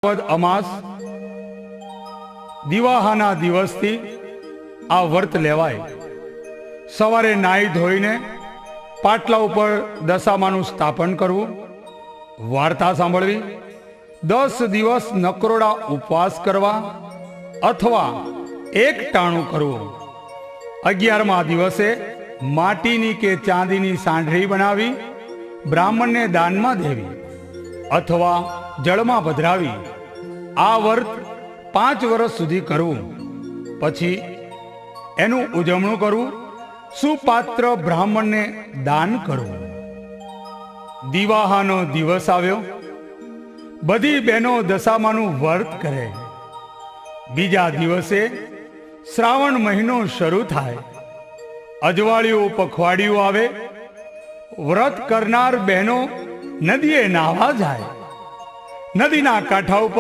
અમાસ દિવાહાના દિવસથી આ વ્રત લેવાય। સવારે નાહી ધોઈને પાટલા ઉપર દશામાનું સ્થાપન કરવું, વાર્તા સાંભળવી, 10 દિવસ નકરોડા ઉપવાસ કરવા અથવા એક ટાણું કરવું। 11મા દિવસે માટીની કે ચાંદીની સાંઢળી બનાવી બ્રાહ્મણને દાનમાં દેવી અથવા જળમાં પધરાવી। આ વ્રત 5 વર્ષ સુધી કરવું, પછી એનું ઉજવણું કરવું, સુપાત્ર બ્રાહ્મણને દાન કરવું। દિવાહાનો દિવસ આવ્યો, બધી બહેનો દશામાનું વ્રત કરે। બીજા દિવસે શ્રાવણ મહિનો શરૂ થાય, અજવાળિયું પખવાડિયું આવે। વ્રત કરનાર બહેનો નદીએ નાહવા જાય। નદીના કાંઠા ઉપર